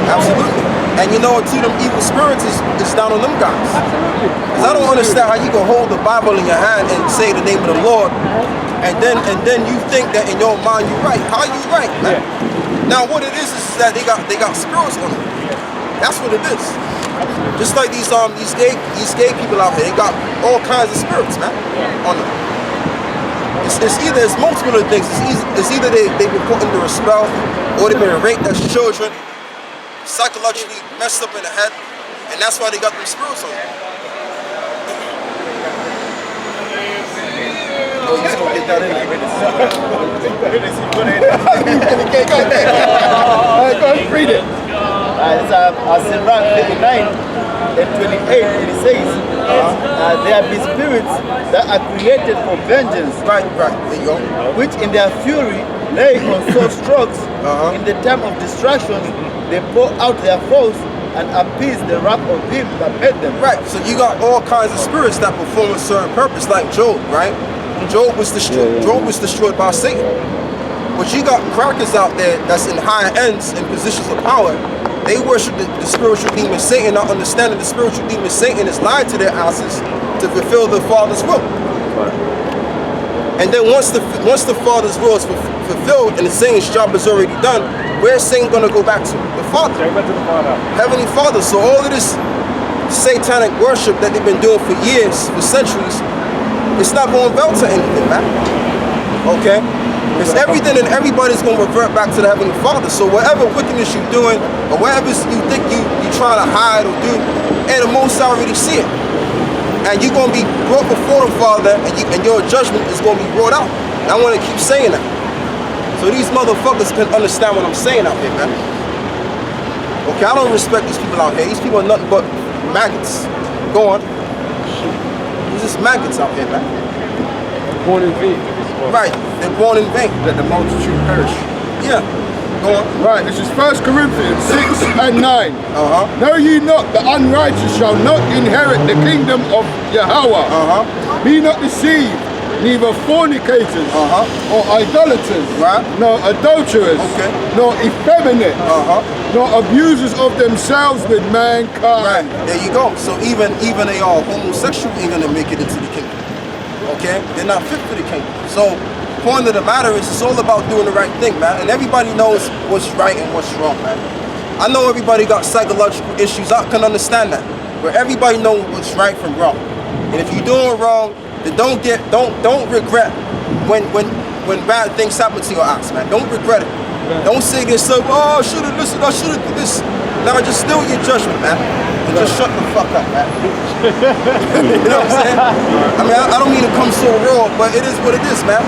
Absolutely. And you know what, too, them evil spirits is down on them guys. Absolutely. Because I don't understand how you can hold the Bible in your hand and say the name of the Lord, and then you think that in your mind you're right. How you right, man? Yeah. Now what it is that they got spirits on them. That's what it is. Absolutely. Just like these gay people out here, they got all kinds of spirits, man, on them. It's multiple of things. It's either they've been put under a spell, or they've been raped as children, psychologically messed up in the head, and that's why they got them spirits on them. Oh, you just gonna get that in there. Go and read it. It's Sirach 59 and 28, it says, there be spirits that are created for vengeance. Right, there you go. Which in their fury lay on sore strokes. In the time of destruction, they pour out their foes and appease the wrath of him that made them. Right, so you got all kinds of spirits that perform a certain purpose, like Job, right? Job was destroyed. Job was destroyed by Satan. But you got crackers out there that's in higher ends and positions of power. They worship the spiritual demon Satan, not understanding the spiritual demon Satan is lying to their asses to fulfill the Father's will. And then once the Father's will is fulfilled and the Satan's job is already done, where's Satan gonna go back to? The Father. Heavenly Father. So all of this satanic worship that they've been doing for years, for centuries, it's not going to melt to anything, man. Okay? Because everything and everybody's going to revert back to the Heavenly Father. So whatever wickedness you're doing, or whatever you think you're trying to hide or do, and the Most High already see it. And you're going to be brought before the Father, and your judgment is going to be brought out. And I want to keep saying that. So these motherfuckers can understand what I'm saying out here, man. Okay, I don't respect these people out here. These people are nothing but maggots. Go on. They're just maggots out here, man. Born in vain. Right, they're born in vain. Let the multitude perish. Yeah, go on. Right, this is 1 Corinthians 6 and 9. Know ye not the unrighteous shall not inherit the kingdom of Yahweh? Be not deceived, neither fornicators, or idolaters, nor adulterers, nor effeminate, nor abusers of themselves with mankind. Right, there you go. So even they are homosexual ain't gonna make it into the kingdom. Okay? They're not fit for the kingdom. So the point of the matter is it's all about doing the right thing, man. And everybody knows what's right and what's wrong, man. I know everybody got psychological issues. I can understand that. But everybody knows what's right from wrong. And if you're doing wrong, then don't regret when bad things happen to your ass, man. Don't regret it. Don't say to yourself, oh, I should have listened, I should have did this. Now just still your judgment, man. And just shut the fuck up, man. You know what I'm saying? I mean, I don't mean to come so raw, but it is what it is, man.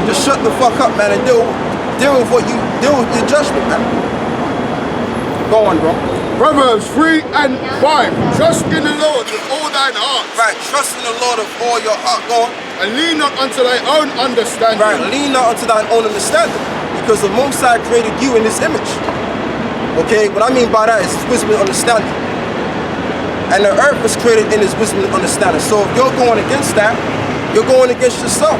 Just shut the fuck up, man, and deal with your judgment, man. Go on, bro. Proverbs 3 and 5. Trust in the Lord with all thine heart. Right, trust in the Lord with all your heart. Go on. And lean not unto thy own understanding. Right, lean not unto thine own understanding. Because the Most High created you in His image. Okay, what I mean by that is His wisdom and understanding. And the earth was created in His wisdom and understanding. So if you're going against that, you're going against yourself.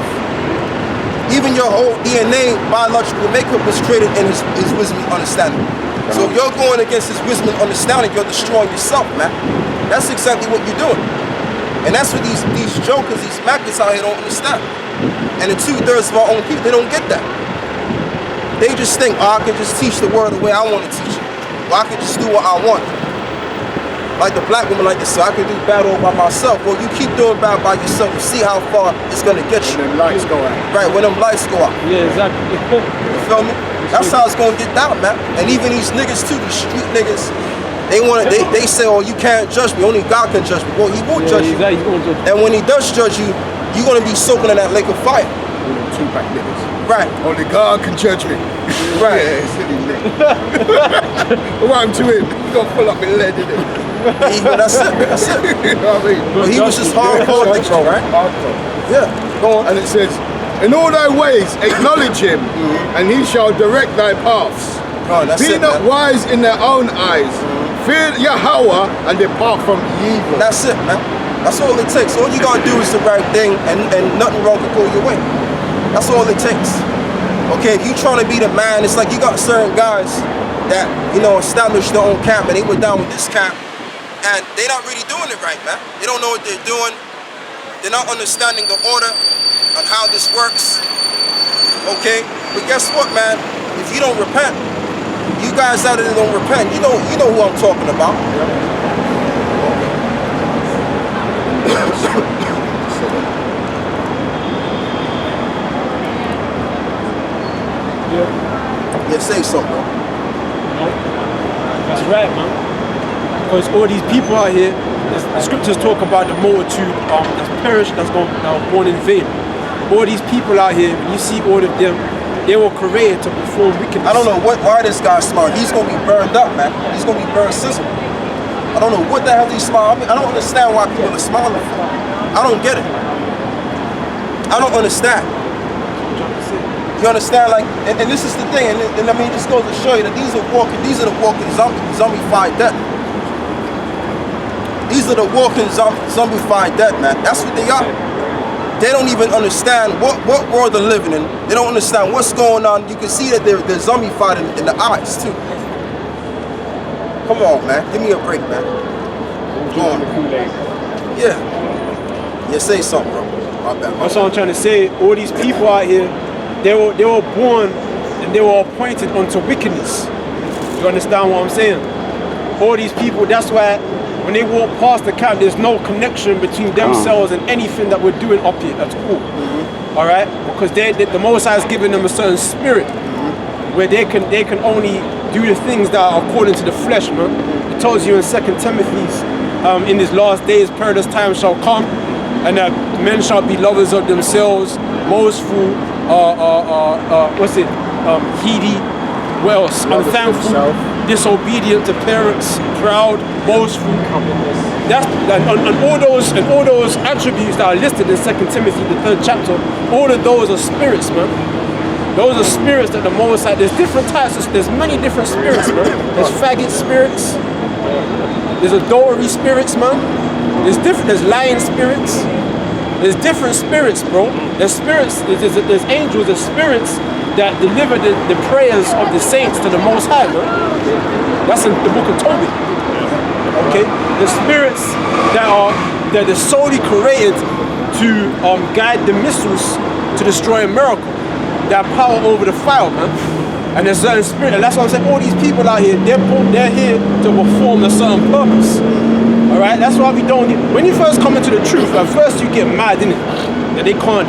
Even your whole DNA, biological makeup was created in His wisdom and understanding. So if you're going against His wisdom and understanding, you're destroying yourself, man. That's exactly what you're doing. And that's what these jokers, these maggots out here don't understand. And the 2/3 of our own people, they don't get that. They just think, oh, I can just teach the word the way I want to teach it. Or I can just do what I want. Like the black woman like this, so I can do bad all by myself. Well, you keep doing bad by yourself and see how far it's going to get you. When them lights go out. Right, when them lights go out. Yeah, exactly. You feel me? That's how it's going to get down, man. And even these niggas too, these street niggas, they say, oh, you can't judge me. Only God can judge me. Well, He won't judge you. Exactly. He's going to judge you. And when He does judge you, you're going to be soaking in that lake of fire. Two-pack niggas. Right. Only God can judge me. Right. Yeah, silly nigga. What happened to him? He got full up with lead, didn't he? But that's it. That's it. You know what I mean? But he was just hardcore addiction, right? Hardcore. Yeah. Go on. And it says, in all thy ways acknowledge Him, and He shall direct thy paths. Oh, that's Be it, not man. wise in their own eyes. Fear Yahweh and depart from evil. That's it, man. That's all it takes. All you gotta do is the right thing, and nothing wrong can go your way. That's all it takes. Okay, if you trying to be the man, it's like you got certain guys, that, you know, established their own camp, and they were down with this camp, and they're not really doing it right, man. They don't know what they're doing. They're not understanding the order on how this works. Okay? But guess what, man? If you don't repent, you guys out there that don't repent, you know who I'm talking about. Yeah, say something, bro. That's right, man. Because all these people out here, the scriptures talk about the multitude that's perished, that's born in vain. All these people out here, when you see all of them, they were created to perform wickedness. I don't know why this guy's smiling. He's gonna be burned up, man. He's gonna be burned sizzle. I don't know what the hell he's smiling. I mean, I don't understand why people are smiling for. I don't get it. I don't understand. You understand? Like, and this is the thing, and I mean, it just goes to show you that these are the walking zombified dead. These are the walking zombified dead, man. That's what they are. They don't even understand what world they're living in. They don't understand what's going on. You can see that they're zombified in the eyes too. Come on, man. Give me a break, man. Come on. Yeah. Yeah, say something, bro. My bad. That's what I'm trying to say. All these people out here, they were born and they were appointed unto wickedness. You understand what I'm saying? All these people, that's why when they walk past the camp, there's no connection between themselves and anything that we're doing up here at all. All right? Because the Most High has given them a certain spirit where they can only do the things that are according to the flesh, man. It tells you in 2 Timothy's, in these last days, perilous times shall come, and that men shall be lovers of themselves, boastful, heedy, what else? Unthankful, disobedient to parents, proud, boastful. And all those attributes that are listed in 2 Timothy, the 3rd chapter, all of those are spirits, man. Those are spirits that the Most High, there's different types, there's many different spirits, man. There's faggot spirits, there's adultery spirits, man. There's lying spirits. There's different spirits, bro. There's spirits, there's angels, there's spirits that deliver the prayers of the saints to the Most High, man. That's in the book of Tobit. Okay? The spirits that are solely created to guide the missiles to destroy America. That power over the fire, man. And there's certain spirit, and that's what I'm saying. All these people out here, they're here to perform a certain purpose. Alright? That's why we don't get, when you first come into the truth, at first you get mad, innit? That people can't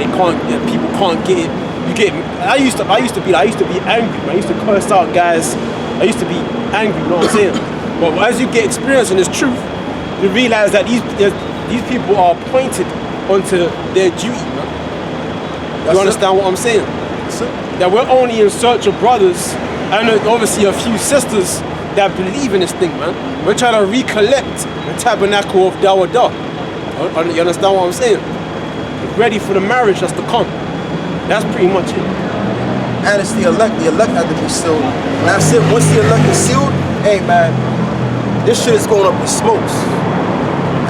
get it. I used to be angry, man. I used to curse out guys. I used to be angry, you know what I'm saying? But as you get experience in this truth, you realize that these people are appointed onto their duty, man. You understand what I'm saying? That we're only in search of brothers and obviously a few sisters that believe in this thing, man. We're trying to recollect the tabernacle of Dawadah. You understand what I'm saying? We're ready for the marriage that's to come. That's pretty much it. And it's the elect have to be sealed. And that's it. Once the elect is sealed, hey man, this shit is going up in smokes.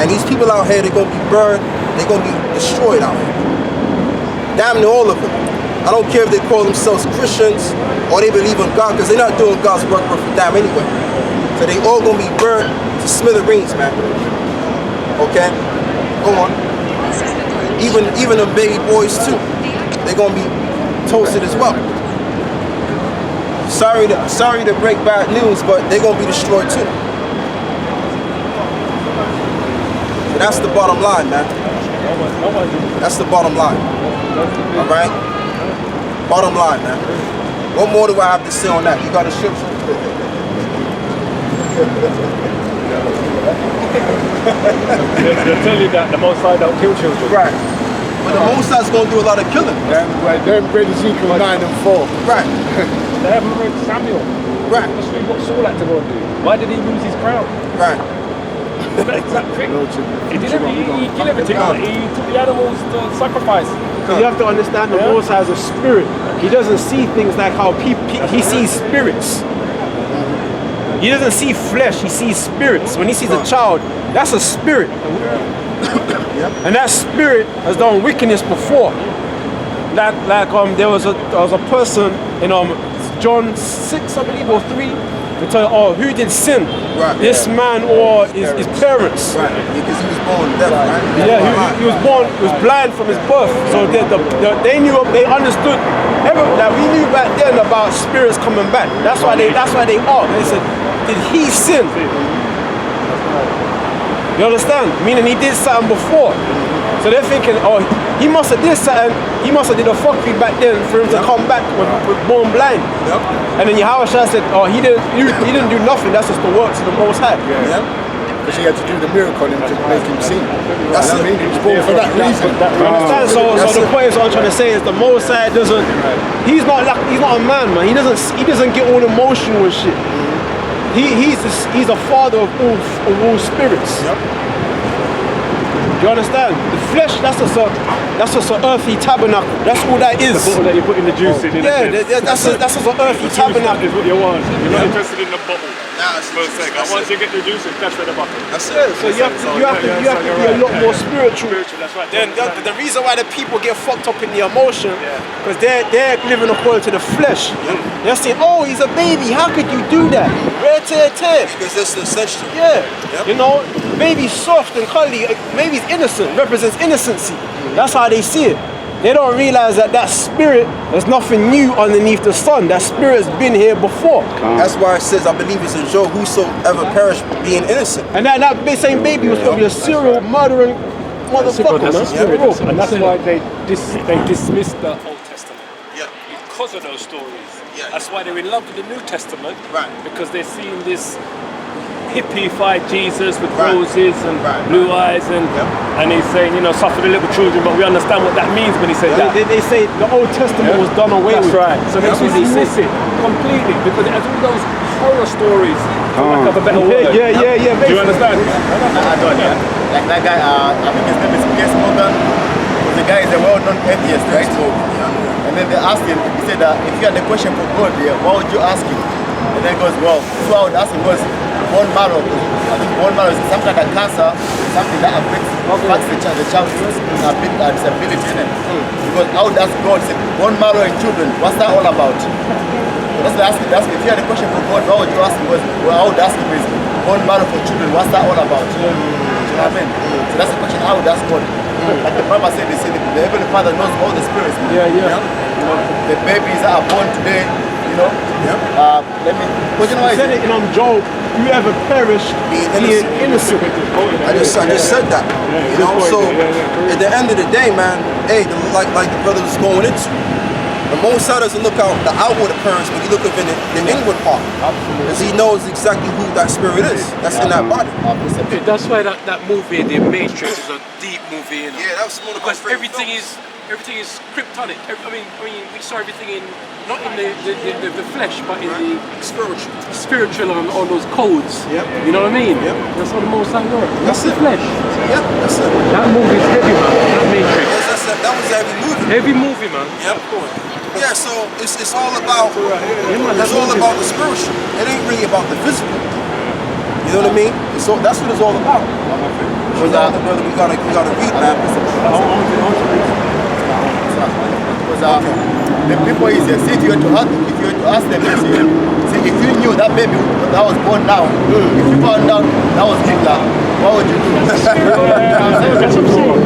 And these people out here, they're gonna be burned, they're gonna be destroyed out here. Damn near all of them. I don't care if they call themselves Christians or they believe in God, because they're not doing God's work for damn anyway. So they all gonna be burned to smithereens, man. Okay? Go on. Even the baby boys too. They're gonna be toasted as well. Sorry to break bad news, but they're gonna be destroyed too. So that's the bottom line, man. That's the bottom line. Alright? Bottom line, man. What more do I have to say on that? You got a scripture? They'll tell you that the Most High don't kill children. Right. But the Most High's gonna do a lot of killing. Them read Ezekiel 9 and 4. Right. They haven't read Samuel. Right. Let's read what Saul had to go and do. Why did he lose his crown? Right. That exact thing. He killed everything. He took the animals to sacrifice. You have to understand the Most High is a spirit. He doesn't see things like how people, he sees spirits. He doesn't see flesh, he sees spirits. When he sees a child, that's a spirit. And that spirit has done wickedness before. There was a person in John 6, I believe, or 3, They tell you, oh, who did sin? Right. This man or his parents? Right. Because he was born deaf, right? Yeah, he was blind from his birth. So they knew, they understood. Like we knew back then about spirits coming back. That's why they asked. They said, did he sin? You understand? Meaning he did something before. So they're thinking, oh, he must have did something. He must have did a fuckery back then for him to come back with born blind. Yep. And then Yahweh said, oh, he didn't do nothing. That's just the works of the Most High. Yeah. Because he had to do the miracle on him to make him see. That's what I mean. He was born for that reason. You understand? So the point is, what I'm trying to say is the Most High doesn't. He's not a man, man. He doesn't get all emotional and shit. He's the father of all spirits. Yep. Do you understand? The flesh, that's just an earthly tabernacle. That's all that is. The bottle that you're putting the juice in. Yeah, that's just an earthly tabernacle. Is what you want. You're not interested in the bottle. Nah, it's For a second. Once you get the juice, that's where the bottle. That's it. So you have to be a lot more spiritual. That's right. Then the reason why the people get fucked up in the emotion, because they're living according to the flesh. They're saying, oh, he's a baby. How could you do that? Tear. Because that's the essential. Yeah. Yep. You know, baby's soft and cuddly. Baby's innocent. Represents innocency. That's how they see it. They don't realize that spirit, there's nothing new underneath the sun. That spirit's been here before. That's why it says, I believe it's in Job, whosoever perished being innocent. And that same baby was probably a serial murdering motherfucker. That's the spirit. Yeah. And that's why they dismissed the Old Testament. Yeah. Because of those stories. Yeah. That's why they're in love with the New Testament. Right. Because they're seeing this hippified Jesus with Right. roses and blue eyes and he's saying, suffer the little children, but we understand what that means when he said that. They say the Old Testament was done away with. That's right. So they dismiss it completely because it has all those horror stories, for lack of a better word. Yeah. Do you understand? I don't, yeah. Like that guy, I think his name is Piers Morgan. The guy is a well-known atheist, right? And then they asked him, he said, if you had a question for God, what would you ask him? And then he goes, well, so I would ask him was bone marrow. I think bone marrow is some kind of cancer, something that affects the child's disability, isn't it? Because I would ask God, say, bone marrow in children, what's that all about? So that's the asking. If you had a question for God, what would you ask him? Well, I would ask him is bone marrow for children, what's that all about? Do you know what I mean? So that's the question I would ask God. Like the Bible said, they say the Heavenly Father knows all the spirits. Yeah. The babies that are born today, let me. He said it in Job, whoever perished being innocent. I just said that. So at the end of the day, man, hey, like the brother was going into, the Most High doesn't look out the outward appearance, but he look up in the inward part. Because he knows exactly who that spirit is. That's in that body. That's why that movie, The Matrix, is a deep movie. Yeah, that was one of my because favorite everything is cryptonic. I mean, we saw everything in not in the flesh, but in the spiritual on those codes. Yep. You know what I mean? Yep. That's how the Most High works. That's Not the it. flesh. Yep, that's it. That movie is heavy, man. That Matrix. That was a heavy movie. Heavy movie, man. Yep. Yeah, so it's all about the spiritual. It ain't really about the physical. You know what I mean? So that's what it's all about. Brother, we gotta read, man. Because the people is see if you were to ask them, say if you knew that baby that was born now, if you found out that was Hitler, what would you do?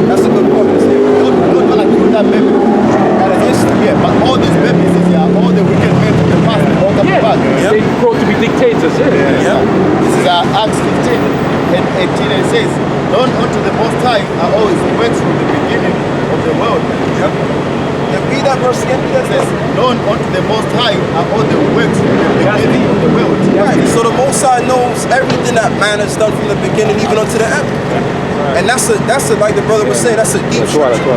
That's a good point. Don't want to kill that baby. But all these babies all the wicked men from the past, all come back. They grow to be dictators. This is Acts 15 and 18, and it says, known unto the Most High are always works from the beginning of the world. Read that verse again. It says, known unto the Most High are all the works from the beginning of the world. Right. So the Most High knows everything that man has done from the beginning even unto the end. And that's like the brother was saying, that's a deep scripture.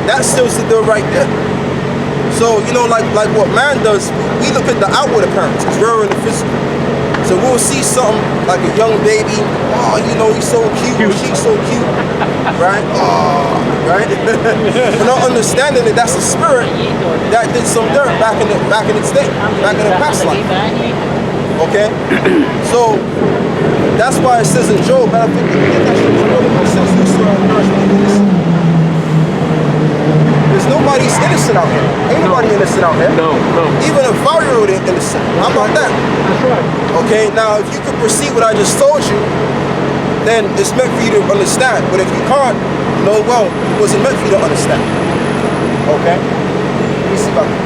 That seals the deal right there. So, like what man does, we look at the outward appearance, it's very in the physical. So we'll see something like a young baby, he's so cute, or she's so cute, right? Right? We're not understanding that that's a spirit that did some dirt back in its day, back in the past life. Okay? So that's why it says in Job, and I think that scripture really makes sense. Because nobody's innocent out here. Ain't nobody innocent out here. No. Even a 5-year-old ain't innocent. How about that? That's right. Okay, now if you can perceive what I just told you, then it's meant for you to understand. But if you can't, know well, it wasn't meant for you to understand. Okay? Let me see if I can.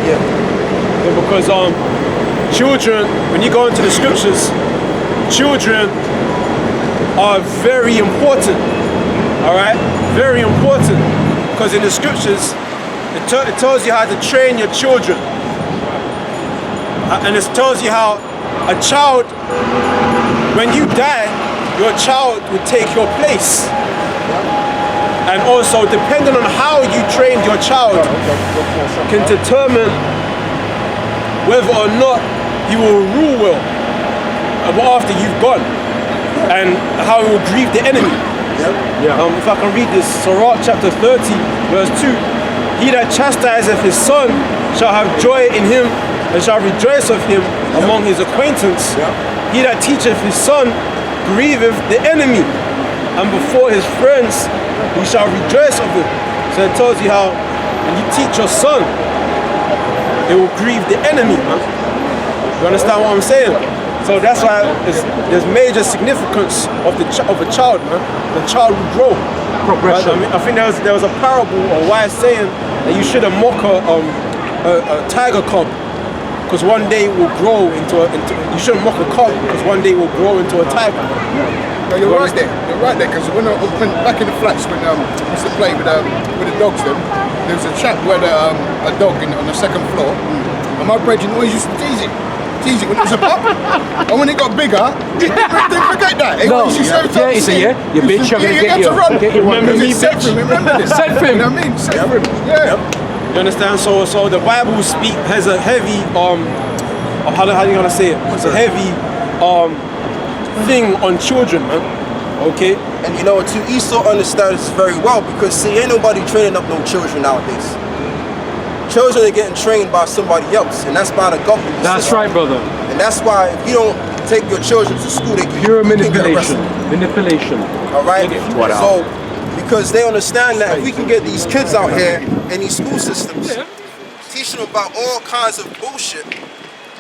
Yeah, because children, when you go into the scriptures, children are very important. All right, very important, because in the scriptures it tells you how to train your children, and it tells you how a child, when you die, your child will take your place. And also, depending on how you trained your child, can determine whether or not he will rule well after you've gone, and how he will grieve the enemy. If I can read this, Sirach chapter 30, verse 2. He that chastiseth his son shall have joy in him, and shall rejoice of him among his acquaintance. He that teacheth his son grieveth the enemy, and before his friends he shall rejoice of him. So it tells you how when you teach your son, it will grieve the enemy, man. You understand what I'm saying? So that's why there's major significance of a child, man. The child will grow. Progression. Right? I think there was a parable or wise saying that you shouldn't mock a tiger cub, because one day it will grow into you shouldn't mock a cub, because one day it will grow into a tiger. No, you're right there. You're right there, because when back in the flats when I used to play with the dogs, there was a chap who had a dog on the second floor, and my brethren always used to tease it when it was a pup, and when it got bigger, he didn't forget that. No, he said, you bitch, I'm gonna get you. Remember me, bitch. Remember this. Set for him. You know what I mean? Set for him. Yeah. You understand? So the Bible has a heavy how do you gonna say it? It's a heavy thing on children, man. Okay? And you know, to Esau understands this very well, because see, ain't nobody training up no children nowadays. Children are getting trained by somebody else, and that's by the government. That's right, brother. And that's why if you don't take your children to school, pure manipulation. Manipulation. All right? So, because they understand that if we can get these kids out here in these school systems, teach them about all kinds of bullshit,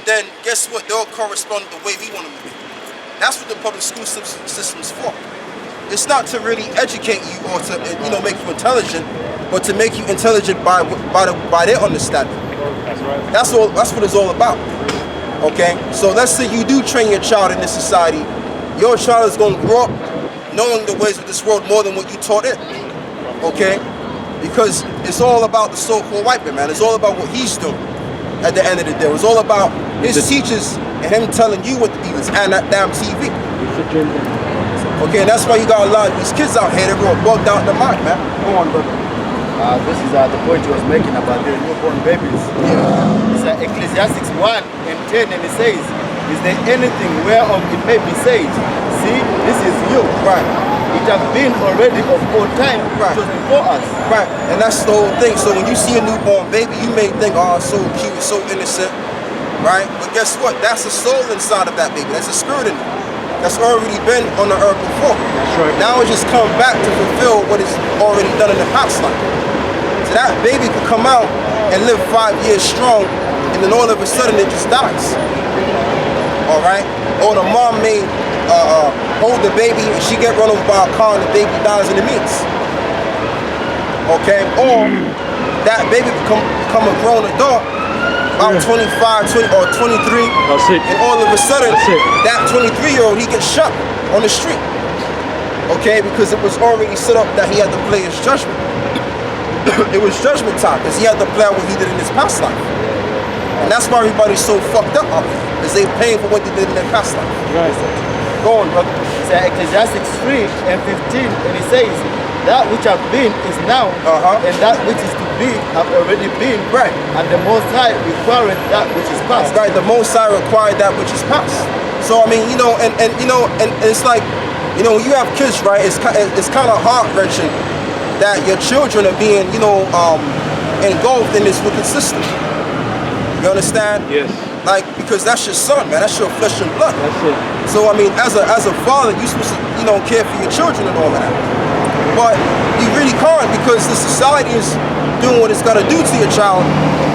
then guess what? They'll correspond the way we want them to be. That's what the public school system's for. It's not to really educate you or to make you intelligent, but to make you intelligent by their understanding. That's right. That's what it's all about. Okay? So let's say you do train your child in this society. Your child is going to grow up knowing the ways of this world more than what you taught it. Okay? Because it's all about the so-called white man. It's all about what he's doing at the end of the day. It's all about his teachers and him telling you what to do and that damn TV. Okay, and that's why you got a lot of these kids out here that are bugged out in the mind, man. Go on, brother. This is the point he was making about the newborn babies. It's Ecclesiastes 1:10, and it says, is there anything whereof it may be said, see, this is you. Right. It has been already of old time, Right. It was before us. Right, and that's the whole thing. So when you see a newborn baby, you may think, oh, it's so cute, it's so innocent, right? But guess what? That's a soul inside of that baby. That's a spirit in it. That's already been on the earth before. That's right. Now it just come back to fulfill what is already done in the past life. So that baby could come out and live 5 years strong, and then all of a sudden it just dies. All right? Or the mom may hold the baby and she get run over by a car and the baby dies in the midst. Okay? Or that baby become a grown adult, about 25, 20, or 23. That's it. And all of a sudden, That's it. that 23-year-old, he gets shot on the street. Okay? Because it was already set up that he had to play his judgment. It was judgment time, because he had to play out what he did in his past life. And that's why everybody's so fucked up out here, because they paying for what they did in their past life. Right. Go on, brother. It's Ecclesiastes 3:15, and it says, that which have been is now, and that which is to be have already been. Right. And the Most High requireth that which is past. Right, the Most High required that which is past. So I mean, and it's like, when you have kids, right? It's kind of heart-wrenching that your children are being, engulfed in this wicked system. You understand? Yes. Like, because that's your son, man. That's your flesh and blood. That's it. So I mean, as a father, you're supposed to, care for your children and all of that. But you really can't, because the society is doing what it's got to do to your child,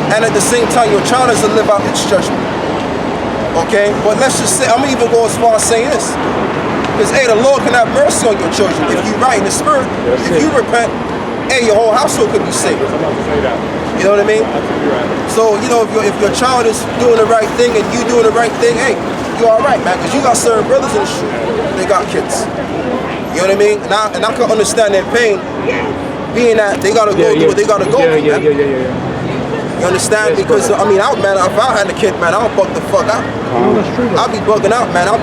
and at the same time, your child has to live out its judgment. Okay? But let's just say, I'm gonna even go as far as saying this, because hey, the Lord can have mercy on your children if you right in the spirit. If you repent, hey, your whole household could be saved. I'm about to say that. You know what I mean? Absolutely right. So, if your child is doing the right thing and you doing the right thing, hey, you all right, man, because you got certain brothers in the street, they got kids. You know what I mean? And I can understand their pain, being that they got to go through what they got to go through, man. You understand? Because, if I had a kid, man, I'll bug the fuck out. No, that's true. I'll be bugging out, man. I'll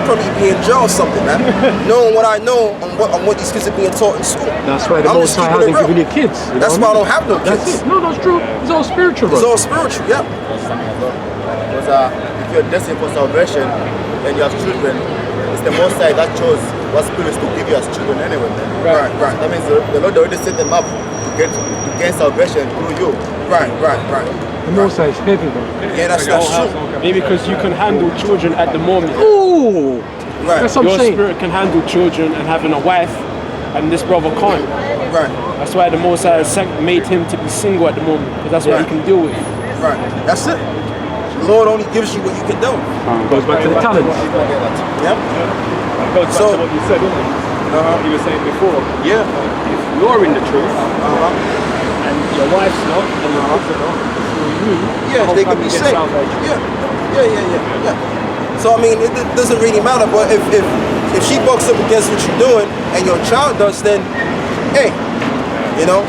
probably be in jail or something, man. Knowing what I know on what these kids are being taught in school. That's why the Most High hasn't given you kids. That's why I don't have no kids. No, that's true. It's all spiritual, bro. It's all spiritual, yeah. Because if you're destined for salvation and you have children, it's the Most High that chose what spirits to give you as children anyway, man. Right. That means the Lord already set them up to gain salvation through you. Right. The Most High is heavy, bro. Yeah, that's true. Maybe because you can handle children at the moment. Ooh! Right. That's what I'm Your saying. spirit can handle children and having a wife, and this brother can't. Right. That's why the Most High made him to be single at the moment, because that's what he can deal with. Right. That's it. The Lord only gives you what you can do. Goes back to the talent. Yep. Goes back So- to what you said, isn't it? What you were saying before. Yeah. If you're in the truth, and your wife's not, and your kids are not, through you, Yeah, the whole they could family be gets saved. salvation. Yeah. So I mean, it doesn't really matter. But if she bucks up against what you're doing and your child does, then hey,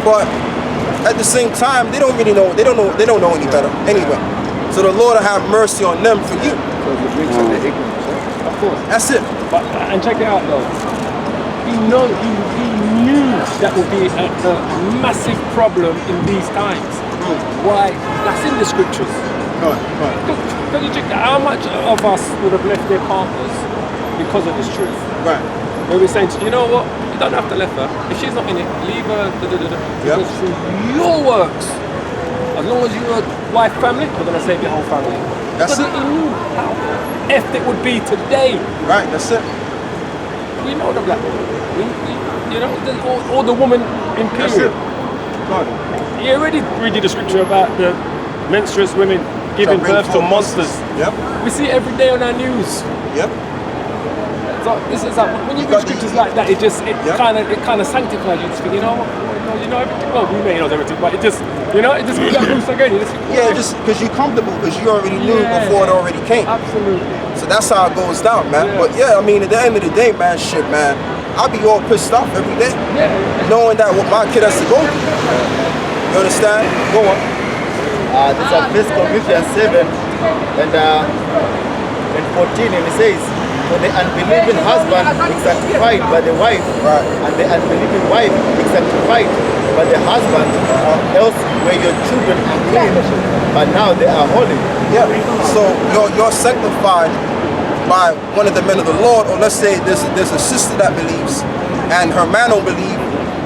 But at the same time, they don't really know. They don't know any better anyway. So the Lord will have mercy on them for you. Of course. That's it. But, and check it out though. He knew that would be a massive problem in these times. Why? That's in the scriptures. Because you check how much of us would have left their partners because of this truth? Right. Where we're saying, you know what? You don't have to leave her. If she's not in it, leave her. Yeah. Because through your works, as long as you're a wife family, we're going to save your whole family. That's Because it. he knew how effed it would be today. Right. That's it. We know the black woman. Or the woman in That's it. period. You already read the scripture about the menstruous women giving Bring birth to forth monsters. Yep. We see it every day on our news. Yep. So this is like, when you read scriptures like that, it Yeah. kind of sanctifies you. Just think, you know everything. Well, we may know everything, but it just gives that boost again. You just think, Yeah, just because you're comfortable, because you already knew before it already came. Absolutely. So that's how it goes down, man. Yeah. But yeah, I mean, at the end of the day, man, I'll be all pissed off every day, knowing that what my kid has to go through. You understand? Go on. This is 1 Corinthians 7 and 14, and it says, "For the unbelieving husband is sanctified by the wife, and the unbelieving wife is sanctified by the husband. Else were your children unclean, but now they are holy." Yeah. So you're sanctified by one of the men of the Lord, or let's say there's a sister that believes, and her man don't believe.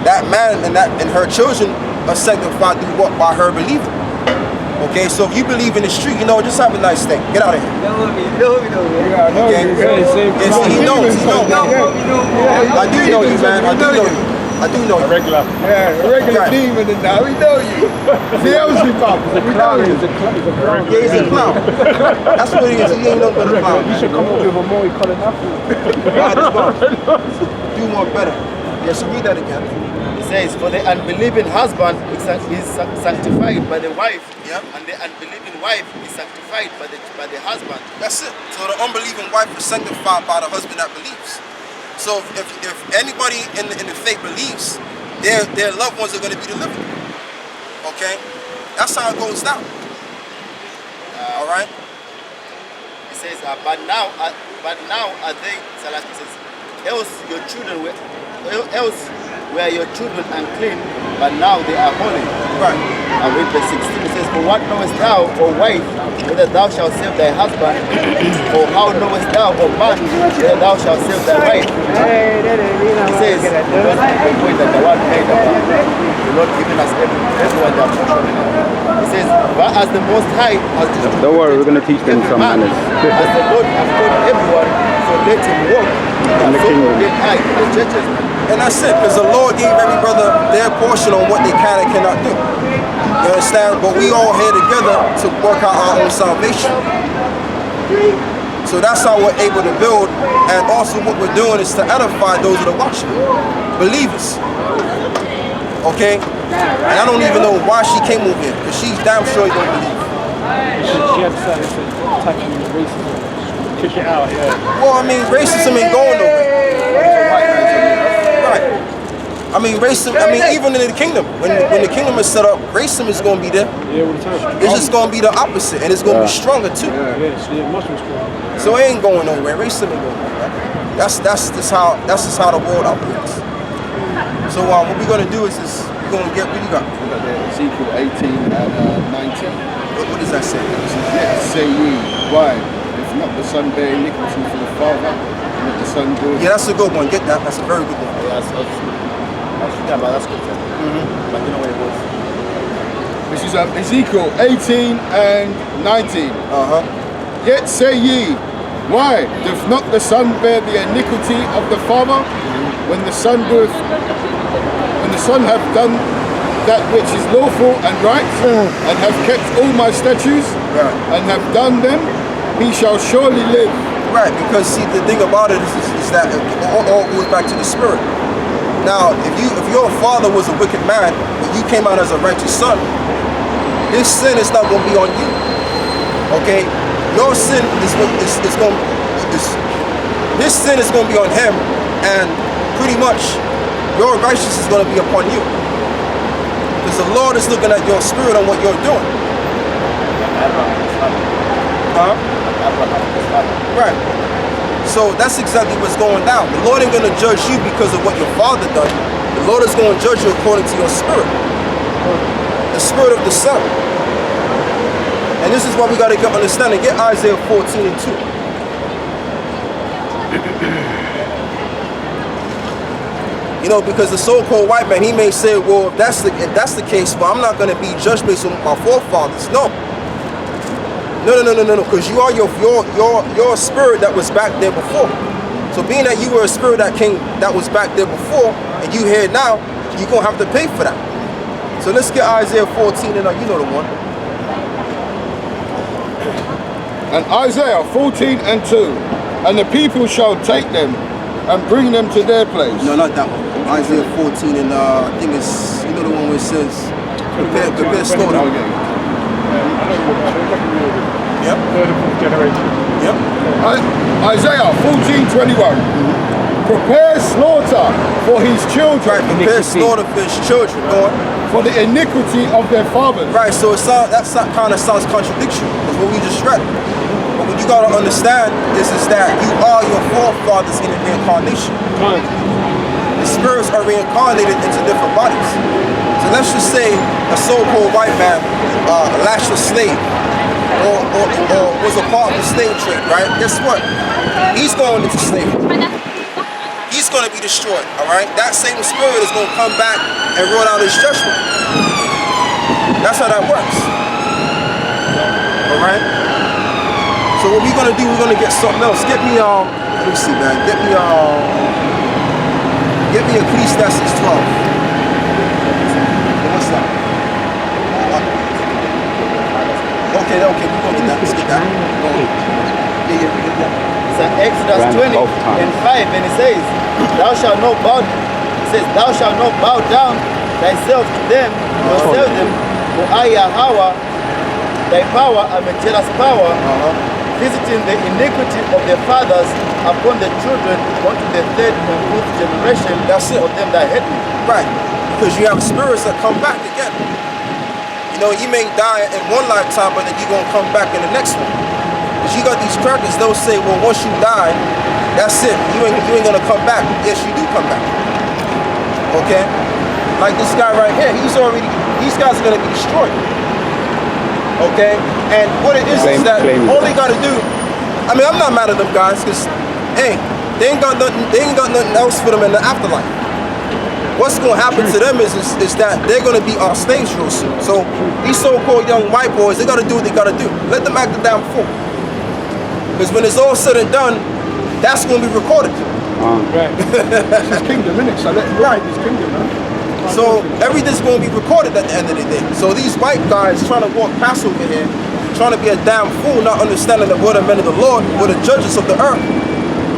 That man and her children are sanctified through what? By her believing. Okay, so if you believe in the street, just have a nice day. Get out of here. Okay? Yeah, so he knows. I do know you, man. I do know you. Regular. Yeah, a regular Right. demon in there. We know you. The Elsie Pop. We know you. Yeah, he's a clown. That's what he is. He ain't no but a clown. You should come up with a more economic athlete. God is God. Do more better. Yeah, so read that again. It says, "For the unbelieving husband is sanctified by the wife, and the unbelieving wife is sanctified by the husband." That's it. So the unbelieving wife is sanctified by the husband that believes. So if anybody in the faith believes, their loved ones are going to be delivered. Okay, that's how it goes down. All right. It says, but now are they, Salaki says, else were your children unclean, but now they are holy. Right. And with verse 16 it says, "For what knowest thou, O wife, whether thou shalt save thy husband, or how knowest thou, O man, whether thou shalt save thy wife? He says, because of the point that the word made about the Lord giving us everyone their portion. He says, but as the Most High has distributed, don't worry, we're going to teach them some manners. As the Lord has told everyone, so let him walk in the kingdom. The churches. And that's it, because the Lord gave every brother their portion on what they can and cannot do. You understand? But we all here together to work out our own salvation. So that's how we're able to build, and also what we're doing is to edify those that are watching, believers. Okay? And I don't even know why she came over here, because she's damn sure you don't believe. She had decided to attack him with racism. Kick it out, yeah. Well, I mean, racism ain't going nowhere. Right. I mean, racism, even in the kingdom, when the kingdom is set up, racism is going to be there. Yeah, all the time. It's just going to be the opposite, and it's going to be stronger too. Yeah, much more stronger. So it ain't going nowhere. Racism ain't going nowhere. That's just how the world operates. So what we're going to do is we're going to get, what you got? We got Ezekiel 18 and 19. What does that say? Yet say ye, why? If not the son bear iniquity for the father, and if the son do. Yeah, that's a good one. Get that. That's a very good one. Yeah, I was thinking about that scripture. But you know where it was. This is Ezekiel 18 and 19. Yet say ye, why doth not the son bear the iniquity of the father, when the son have done that which is lawful and right, and have kept all my statutes, and have done them, he shall surely live. Right, because see, the thing about it is that it all goes back to the spirit. Now, if your father was a wicked man, but you came out as a righteous son, his sin is not going to be on you. Okay, your sin his sin is going to be on him, and pretty much your righteousness is going to be upon you. Because the Lord is looking at your spirit and what you're doing. Right. So that's exactly what's going down. The Lord ain't going to judge you because of what your father done. The Lord is going to judge you according to your spirit. The spirit of the Son. And this is why we got to get understanding. Get Isaiah 14 and 2. You know, because the so-called white man, he may say, well, if that's the case, well, I'm not going to be judged based on my forefathers. No, because you are your spirit that was back there before. So being that you were a spirit that was back there before, and you here now, you're going to have to pay for that. So let's get Isaiah 14 and you know the one. And Isaiah 14 and 2, and the people shall take them and bring them to their place. No, not that one. Isaiah 14 and I think it's, you know the one where it says, prepare slaughter. Yep. Yep. Isaiah 14:21. Prepare slaughter for his children. Right, prepare slaughter for his children. Go on. For the iniquity of their fathers. Right, so that kind of sounds contradictory. That's what we just read. But what you got to understand is that you are your forefathers in the reincarnation. The spirits are reincarnated into different bodies. So let's just say a so-called white man lashed a slave or was a part of the slave trade, right? Guess what? He's going into slavery. He's going to be destroyed, all right? That same spirit is going to come back and roll out his judgment. That's how that works. All right? So what we're going to do, we're going to get something else. Get me, let me see, man. Get me Ecclesiastes 12. What's that? Okay, we're going to get that. Let's get that. It's Exodus 20 and 5, and it says, thou shalt not bow down thyself to them, nor serve them, for I Yahweh, thy power, am a jealous power, visiting the iniquity of the fathers upon the children unto the third and fourth generation of them that hate me. Right, because you have spirits that come back again. You know, you may die in one lifetime, but then you're going to come back in the next one. Because you got these crackers, they'll say, well, once you die, that's it. You ain't going to come back. Yes, you do come back. Okay? Like this guy right here, these guys are going to be destroyed. Okay? And what it is that Blame all they gotta do, I mean, I'm not mad at them guys, because, hey, they ain't got nothing else for them in the afterlife. What's gonna happen to them is that they're gonna be our slaves real soon. So these so-called young white boys, they gotta do what they gotta do. Let them act the damn fool. Because when it's all said and done, that's gonna be recorded. Right. It's his kingdom, innit? So let him ride his kingdom, man. So everything's gonna be recorded at the end of the day. So these white guys trying to walk past over here, trying to be a damn fool, not understanding that we're the men of the Lord, we're the judges of the earth.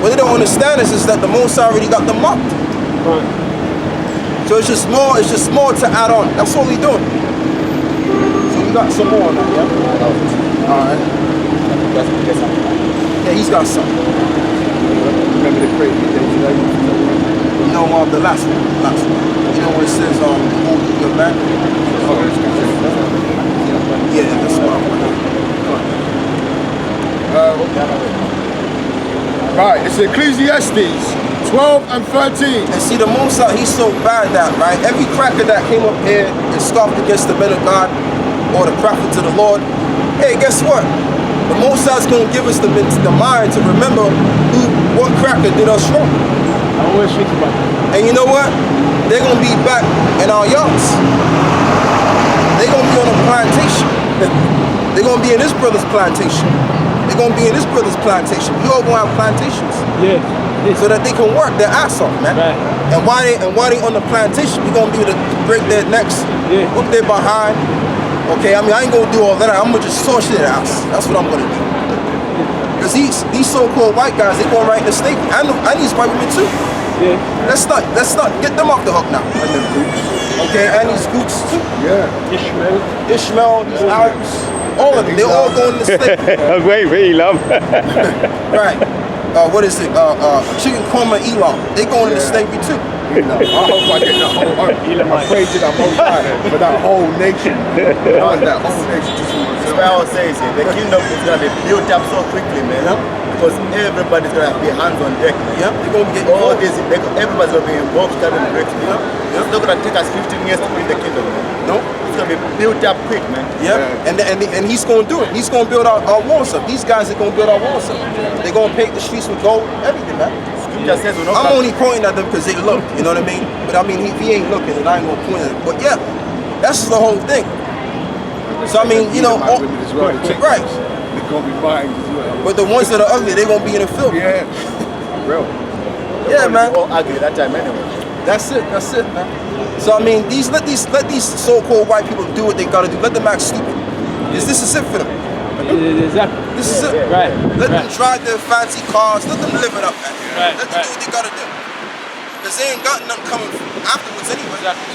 What they don't understand is that the Most High already got them marked. Right. So it's just more to add on. That's all we doing. So you got some more on that, yeah? Alright. Yeah, he's got some. Remember the crazy days today? You know, the last one. You know what it says, hold your back? Yeah, that's what Right, it's Ecclesiastes 12 and 13. And see, the Most High, he's so bad that, right? Every cracker that came up here and scoffed against the men of God or the prophets of the Lord, hey, guess what? The Most High's going to give us the mind to remember what cracker did us wrong. I always think about that. And you know what? They're going to be back in our yards. They're going to be on a plantation. They're going to be in this brother's plantation. They're going to be in this brother's plantation. We all going to have plantations. Yeah. So that they can work their ass off, man. Right. And while they on the plantation, we're gonna be able to break their necks, whip their behind. Okay, I mean, I ain't gonna do all that. I'm gonna just torture their ass. That's what I'm gonna do. Because these so-called white guys, they going right in the state. And these white women too. Yeah. Let's not get them off the hook now. And them groups. Okay, and these groups too. Yeah. Ishmael, these Arabs, all of them. They all going in the state. I was waiting for you, love. Right. What is it? Chicken Coma Elon. They going into slavery too. I hope I get the whole I pray to the Most High for that whole nation. I want that whole nation just for That's myself. why I was saying, see, the kingdom is going to be built up so quickly, man. Because everybody's going to be hands on deck. Yep, they're going to get All involved. this, everybody's going to be involved, starting breakthrough. It's not going to take us 15 years to build the kingdom, man. No. It's going to be built up quick, man. Yep. And he's going to do it. He's going to build our walls up. These guys are going to build our walls up. They're going to paint the streets with gold, everything, man. Scripture says we're not I'm gonna- only pointing at them because they look, you know what I mean? But I mean, if he ain't looking, then I ain't going to point at him. But yeah, that's the whole thing. So I mean, you know, My women as well, the chicks, right. they're going to be buying as well. But the ones that are ugly, they're going to be in the field. Yeah. Real. Yeah, man. All ugly that time anyway. That's it, man. So I mean, let these so-called white people do what they gotta do. Let them act stupid. This is it for them. Exactly. This is it. Right. Let them drive their fancy cars. Let them live it up, man. Right, Let them do what they gotta do. Because they ain't got nothing coming afterwards anyway. Exactly.